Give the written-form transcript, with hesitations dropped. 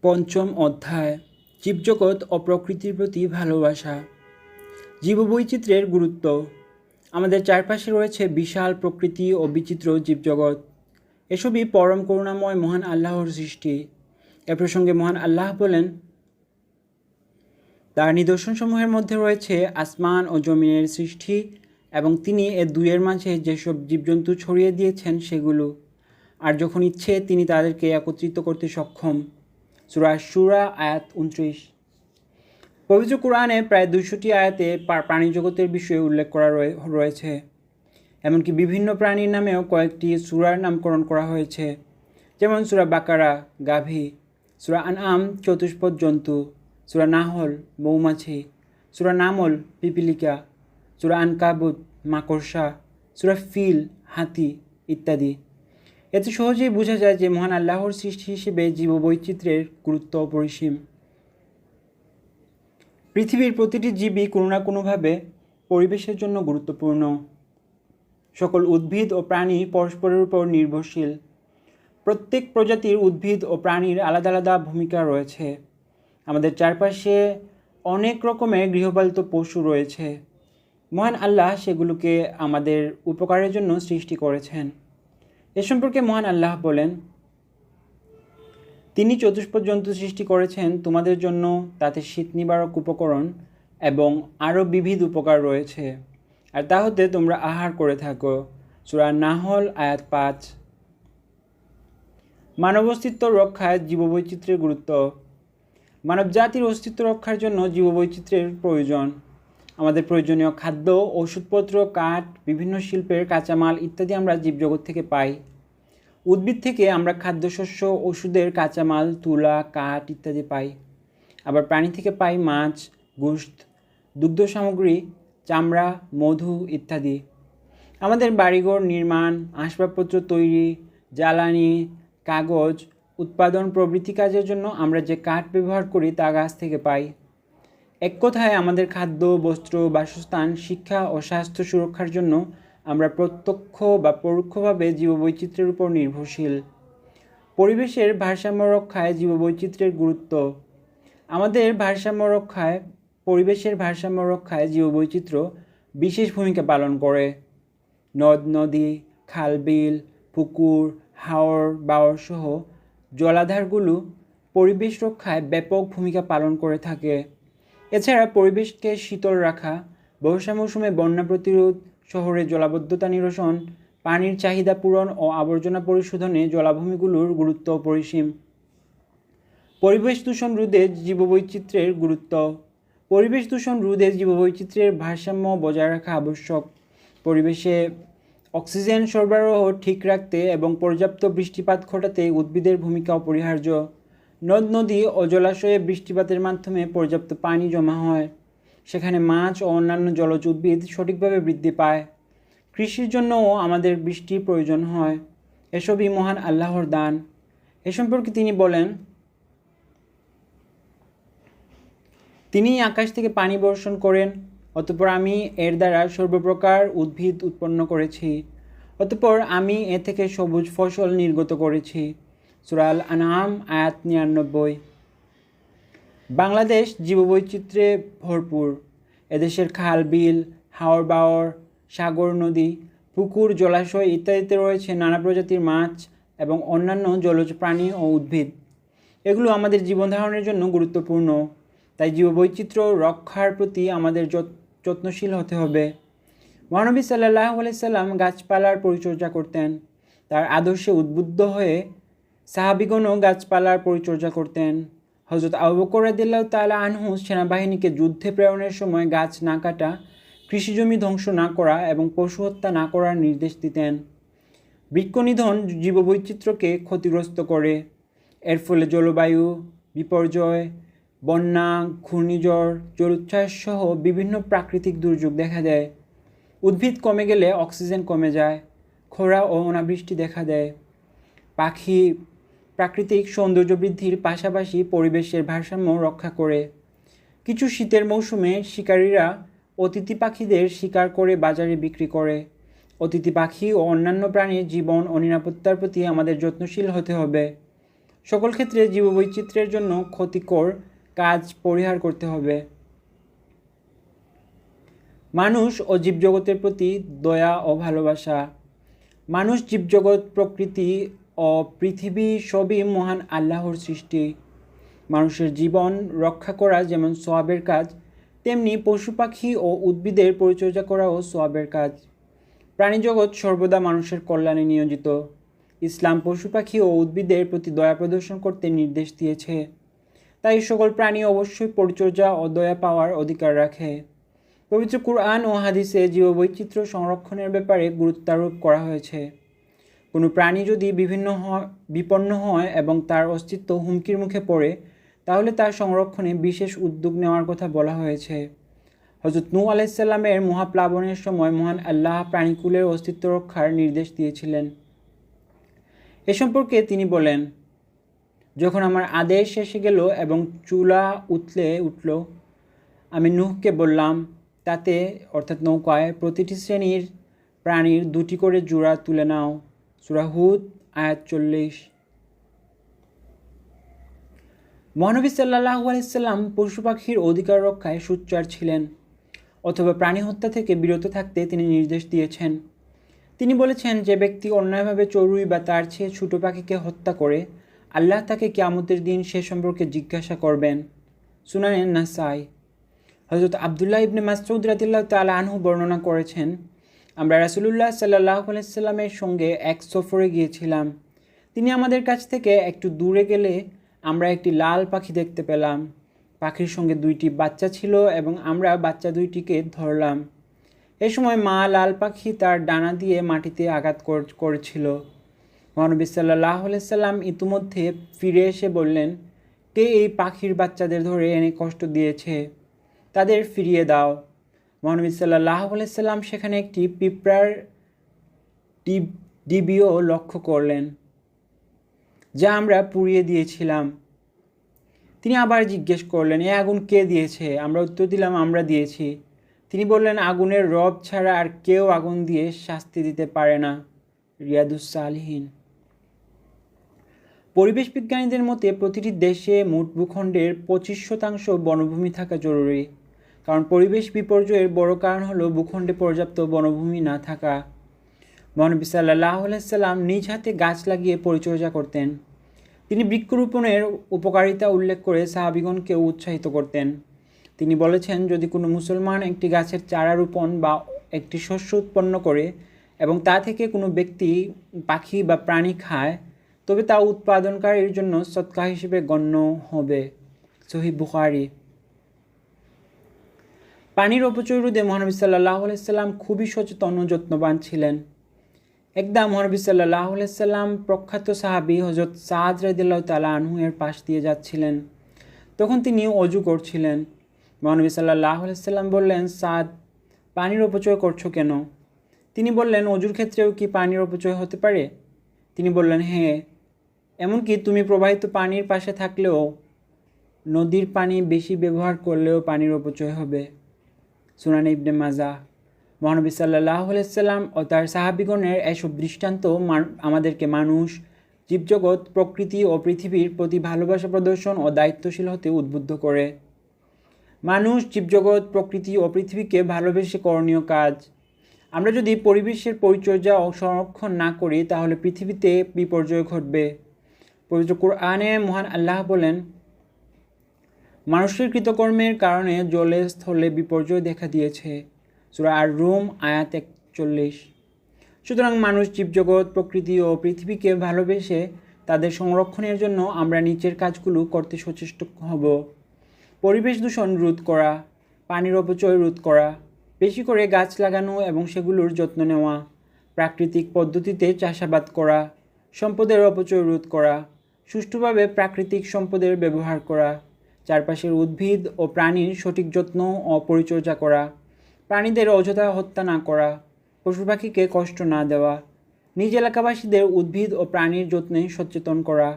পঞ্চম অধ্যায় জীবজগৎ ও প্রকৃতির প্রতি ভালোবাসা। জীববৈচিত্র্যের গুরুত্ব। আমাদের চারপাশে রয়েছে বিশাল প্রকৃতি ও বিচিত্র জীবজগৎ। এসবই পরম করুণাময় মহান আল্লাহর সৃষ্টি। এ প্রসঙ্গে মহান আল্লাহ বলেন, তার নিদর্শনসমূহের মধ্যে রয়েছে আসমান ও জমিনের সৃষ্টি এবং তিনি এ দুইয়ের মাঝে যেসব জীবজন্তু ছড়িয়ে দিয়েছেন সেগুলো, আর যখন ইচ্ছে তিনি তাদেরকে একত্রিত করতে সক্ষম। সূরা শুরা আয়াত 29। পবিত্র কোরআনে প্রায় 200টি আয়াতে প্রাণী জগতের বিষয়ে উল্লেখ করা রয়েছে। এমনকি বিভিন্ন প্রাণীর নামেও কয়েকটি সূরার নামকরণ করা হয়েছে, যেমন সূরা বাকারা গাভী, সূরা আনআম চতুষ্পদ জন্তু, সূরা নাহল মৌমাছি, সূরা নামল পিপিলিকা, সূরা আনকাবুত মাকড়সা, সূরা ফিল হাতি ইত্যাদি। এতে সহজেই বোঝা যায় যে মহান আল্লাহর সৃষ্টি হিসেবে জীববৈচিত্র্যের গুরুত্ব অপরিসীম। পৃথিবীর প্রতিটি জীবই কোনো না কোনোভাবে পরিবেশের জন্য গুরুত্বপূর্ণ। সকল উদ্ভিদ ও প্রাণী পরস্পরের উপর নির্ভরশীল। প্রত্যেক প্রজাতির উদ্ভিদ ও প্রাণীর আলাদা আলাদা ভূমিকা রয়েছে। আমাদের চারপাশে অনেক রকমের গৃহপালিত পশু রয়েছে। মহান আল্লাহ সেগুলোকে আমাদের উপকারের জন্য সৃষ্টি করেছেন। এ সম্পর্কে মহান আল্লাহ বলেন, তিনি চতুষ্পদ জন্তু সৃষ্টি করেছেন তোমাদের জন্য, তাতে শীত নিবারক উপকরণ এবং আরও বিবিধ উপকার রয়েছে, আর তা হতে তোমরা আহার করে থাকো। সূরা নাহল আয়াত 5। মানব অস্তিত্ব রক্ষায় জীববৈচিত্র্যের গুরুত্ব। মানব জাতির অস্তিত্ব রক্ষার জন্য জীববৈচিত্র্যের প্রয়োজন। আমাদের প্রয়োজনীয় খাদ্য, ওষুধপত্র, কাঠ, বিভিন্ন শিল্পের কাঁচামাল ইত্যাদি আমরা জীবজগৎ থেকে পাই। উদ্ভিদ থেকে আমরা খাদ্যশস্য, ওষুধের কাঁচামাল, তুলা, কাঠ ইত্যাদি পাই। আবার প্রাণী থেকে পাই মাছ, গোশত, দুগ্ধ সামগ্রী, চামড়া, মধু ইত্যাদি। আমাদের বাড়িঘর নির্মাণ, আসবাবপত্র তৈরি, জ্বালানি, কাগজ উৎপাদন প্রভৃতি কাজের জন্য আমরা যে কাঠ ব্যবহার করি তা গাছ থেকে পাই। এক কথায় আমাদের খাদ্য, বস্ত্র, বাসস্থান, শিক্ষা ও স্বাস্থ্য সুরক্ষার জন্য আমরা প্রত্যক্ষ বা পরোক্ষভাবে জীববৈচিত্র্যের উপর নির্ভরশীল। পরিবেশের ভারসাম্য রক্ষায় জীববৈচিত্র্যের গুরুত্ব। পরিবেশের ভারসাম্য রক্ষায় জীববৈচিত্র্য বিশেষ ভূমিকা পালন করে। নদ নদী, খাল বিল, পুকুর, হাওর বাওর সহ জলাধারগুলো পরিবেশ রক্ষায় ব্যাপক ভূমিকা পালন করে থাকে। এছাড়া পরিবেশকে শীতল রাখা, বর্ষা মৌসুমে বন্যা প্রতিরোধ, শহরে জলাবদ্ধতা নিরসন, পানির চাহিদা পূরণ ও আবর্জনা পরিশোধনে জলাভূমিগুলোর গুরুত্ব অপরিসীম। পরিবেশ দূষণ রোধে জীববৈচিত্র্যের গুরুত্ব। পরিবেশ দূষণ রোধে জীববৈচিত্র্যের ভারসাম্য বজায় রাখা আবশ্যক। পরিবেশে অক্সিজেন সরবরাহ ঠিক রাখতে এবং পর্যাপ্ত বৃষ্টিপাত ঘটাতে উদ্ভিদের ভূমিকা অপরিহার্য। নদ নদী ও জলাশয়ে বৃষ্টিপাতের মাধ্যমে পর্যাপ্ত পানি জমা হয়, সেখানে মাছ ও অন্যান্য জলজ উদ্ভিদ সঠিকভাবে বৃদ্ধি পায়। কৃষির জন্যও আমাদের বৃষ্টির প্রয়োজন হয়। এসবই মহান আল্লাহর দান। এ সম্পর্কে তিনি বলেন, তিনিই আকাশ থেকে পানি বর্ষণ করেন, অতঃপর আমি এর দ্বারা সর্বপ্রকার উদ্ভিদ উৎপন্ন করেছি, অতঃপর আমি এ থেকে সবুজ ফসল নির্গত করেছি। সূরা আল আনআম আয়াত 99। বাংলাদেশ জীববৈচিত্র্যে ভরপুর। এদেশের খাল বিল, হাওর বাওর, সাগর নদী, পুকুর, জলাশয় ইত্যাদিতে রয়েছে নানা প্রজাতির মাছ এবং অন্যান্য জলজ প্রাণী ও উদ্ভিদ। এগুলো আমাদের জীবন ধারণের জন্য গুরুত্বপূর্ণ। তাই জীববৈচিত্র্য রক্ষার প্রতি আমাদের যত্নশীল হতে হবে। মহানবী সাল্লাল্লাহু আলাইহি সাল্লাম গাছপালার পরিচর্যা করতেন। তার আদর্শে উদ্বুদ্ধ হয়ে সাহাবিগণও গাছপালার পরিচর্যা করতেন। হযরত আবু বকর রাদিয়াল্লাহু তাআলা আনহু সেনাবাহিনীকে যুদ্ধে প্রেরণের সময় গাছ না কাটা, কৃষিজমি ধ্বংস না করা এবং পশু হত্যা না করার নির্দেশ দিতেন। বৃক্ষনিধন জীববৈচিত্র্যকে ক্ষতিগ্রস্ত করে। এর ফলে জলবায়ু বিপর্যয়, বন্যা, ঘূর্ণিঝড়, জলোচ্ছ্বাস সহ বিভিন্ন প্রাকৃতিক দুর্যোগ দেখা দেয়। উদ্ভিদ কমে গেলে অক্সিজেন কমে যায়, খরা ও অনাবৃষ্টি দেখা দেয়। পাখি প্রাকৃতিক সৌন্দর্য বৃদ্ধির পাশাপাশি পরিবেশের ভারসাম্য রক্ষা করে। কিছু শীতের মৌসুমে শিকারীরা অতিথি পাখিদের শিকার করে বাজারে বিক্রি করে। অতিথি পাখি ও অন্যান্য প্রাণীর জীবন ও নিরাপত্তার প্রতি আমাদের যত্নশীল হতে হবে। সকল ক্ষেত্রে জীববৈচিত্র্যের জন্য ক্ষতিকর কাজ পরিহার করতে হবে। মানুষ ও জীবজগতের প্রতি দয়া ও ভালোবাসা। মানুষ, জীবজগৎ, প্রকৃতি ও পৃথিবী সবই মহান আল্লাহর সৃষ্টি। মানুষের জীবন রক্ষা করা যেমন সওয়াবের কাজ, তেমনি পশু পাখি ও উদ্ভিদের পরিচর্যা করাও সওয়াবের কাজ। প্রাণীজগৎ সর্বদা মানুষের কল্যাণে নিয়োজিত। ইসলাম পশু পাখি ও উদ্ভিদের প্রতি দয়া প্রদর্শন করতে নির্দেশ দিয়েছে। তাই সকল প্রাণী অবশ্যই পরিচর্যা ও দয়া পাওয়ার অধিকার রাখে। পবিত্র কুরআন ও হাদিসে জীববৈচিত্র্য সংরক্ষণের ব্যাপারে গুরুত্বারোপ করা হয়েছে। কোনো প্রাণী যদি বিপন্ন হয় এবং তার অস্তিত্ব হুমকির মুখে পড়ে, তাহলে তার সংরক্ষণে বিশেষ উদ্যোগ নেওয়ার কথা বলা হয়েছে। হযরত নূহ আলাইহিস সালামের মহাপ্লাবনের সময় মহান আল্লাহ প্রাণীকুলের অস্তিত্ব রক্ষার নির্দেশ দিয়েছিলেন। এ সম্পর্কে তিনি বলেন, যখন আমার আদেশ এসে গেল এবং চুলা উঠল, আমি নূহকে বললাম, তাতে অর্থাৎ নৌকায় প্রতিটি শ্রেণীর প্রাণীর 2টি করে জোড়া তুলে নাও। সূরা হুদ আয়াত 40। মহানবী সাল্লাল্লাহু আলাইহি সাল্লাম পশু পাখির অধিকার রক্ষায় সোচ্চার ছিলেন, অথবা প্রাণী হত্যা থেকে বিরত থাকতে তিনি নির্দেশ দিয়েছেন। তিনি বলেছেন, যে ব্যক্তি অন্যায়ভাবে চড়ুই বা তার চেয়ে ছোট পাখিকে হত্যা করে, আল্লাহ তাকে কিয়ামতের দিন সে সম্পর্কে জিজ্ঞাসা করবেন। সুনানে নাসাই। হযরত আব্দুল্লাহ ইবনে মাসউদ রাদিয়াল্লাহু তাআলা আনহু বর্ণনা করেছেন, আমরা রাসূলুল্লাহ সাল্লাল্লাহু আলাইহি সাল্লামের সঙ্গে এক সফরে গিয়েছিলাম। তিনি আমাদের কাছ থেকে একটু দূরে গেলে আমরা একটি লাল পাখি দেখতে পেলাম। পাখির সঙ্গে 2টি বাচ্চা ছিল এবং আমরা বাচ্চা 2টিকে ধরলাম। এ সময় মা লাল পাখি তার ডানা দিয়ে মাটিতে আঘাত করেছিল। মহানবী সাল্লাল্লাহু আলাইহি সাল্লাম ইতিমধ্যে ফিরে এসে বললেন, কে এই পাখির বাচ্চাদের ধরে এনে কষ্ট দিয়েছে, তাদের ফিরিয়ে দাও। মহানবী সাল্লাল্লাহু আলাইহি সাল্লাম সেখানে একটি পিঁপড়ার ডিবিও লক্ষ্য করলেন, যা আমরা পুড়িয়ে দিয়েছিলাম। তিনি আবার জিজ্ঞেস করলেন, এ আগুন কে দিয়েছে? আমরা উত্তর দিলাম, আমরা দিয়েছি। তিনি বললেন, আগুনের রব ছাড়া আর কেউ আগুন দিয়ে শাস্তি দিতে পারে না। রিয়াদুস সালিহিন। পরিবেশ বিজ্ঞানীদের মতে প্রতিটি দেশে মোট ভূখণ্ডের 25% বনভূমি থাকা জরুরি, কারণ পরিবেশ বিপর্যয়ের বড় কারণ হলো ভূখণ্ডে পর্যাপ্ত বনভূমি না থাকা। মহানবী সাল্লাল্লাহু আলাইহি সাল্লাম নিজ হাতে গাছ লাগিয়ে পরিচর্যা করতেন। তিনি বৃক্ষরোপণের উপকারিতা উল্লেখ করে সাহাবীগণকেও উৎসাহিত করতেন। তিনি বলেছেন, যদি কোনো মুসলমান একটি গাছের চারা রোপণ বা একটি শস্য উৎপন্ন করে এবং তা থেকে কোনো ব্যক্তি, পাখি বা প্রাণী খায়, তবে তা উৎপাদনকারীর জন্য সদকা হিসেবে গণ্য হবে। সহিহ বুখারী। পানির অপচয় রোধে মহানবী সাল্লাল্লাহু আলাইহি সাল্লাম খুবই সচেতন ও যত্নবান ছিলেন। একদা মহানবী সাল্লাল্লাহু আলাইহি সাল্লাম প্রখ্যাত সাহাবী হযরত সাদ রাদিয়াল্লাহু তাআলা আনহু এর পাশ দিয়ে যাচ্ছিলেন। তখন তিনি ওযু করছিলেন। মহানবী সাল্লাল্লাহু আলাইহি সাল্লাম বললেন, সাদ, পানির অপচয় করছো কেন? তিনি বললেন, ওযুর ক্ষেত্রেও কি পানির অপচয় হতে পারে? তিনি বললেন, হ্যাঁ, এমনকি তুমি প্রবাহিত পানির পাশে থাকলেও, নদীর পানি বেশি ব্যবহার করলেও পানির অপচয় হবে। সুনানে ইবনে মাজাহ। মহানবী সাল্লাল্লাহু আলাইহি সাল্লাম ও তার সাহাবীগণের এসব দৃষ্টান্ত আমাদেরকে মানুষ, জীবজগৎ, প্রকৃতি ও পৃথিবীর প্রতি ভালোবাসা প্রদর্শন ও দায়িত্বশীল হতে উদ্বুদ্ধ করে। মানুষ, জীবজগৎ, প্রকৃতি ও পৃথিবীকে ভালোবেসে করণীয় কাজ। আমরা যদি পরিবেশের পরিচর্যা ও সংরক্ষণ না করি, তাহলে পৃথিবীতে বিপর্যয় ঘটবে। পবিত্র কুরআনে মহান আল্লাহ বলেন, মানুষের কৃতকর্মের কারণে জলে স্থলে বিপর্যয় দেখা দিয়েছে। সূরা আর-রুম আয়াত 41। সুতরাং মানুষ, জীবজগৎ, প্রকৃতি ও পৃথিবীকে ভালোবেসে তাদের সংরক্ষণের জন্য আমরা নিচের কাজগুলো করতে সচেষ্ট হব। পরিবেশ দূষণ রোধ করা, পানির অপচয় রোধ করা, বেশি করে গাছ লাগানো এবং সেগুলোর যত্ন নেওয়া, প্রাকৃতিক পদ্ধতিতে চাষাবাদ করা, সম্পদের অপচয় রোধ করা, সুষ্ঠুভাবে প্রাকৃতিক সম্পদের ব্যবহার করা, চারপাশের উদ্ভিদ ও প্রাণীর সঠিক যত্ন ও পরিচর্যা করা, প্রাণীদের অযথা হত্যা না করা, পশু পাখিকে কষ্ট না দেওয়া, নিজ এলাকাবাসীদের উদ্ভিদ ও প্রাণীর যত্নে সচেতন করা।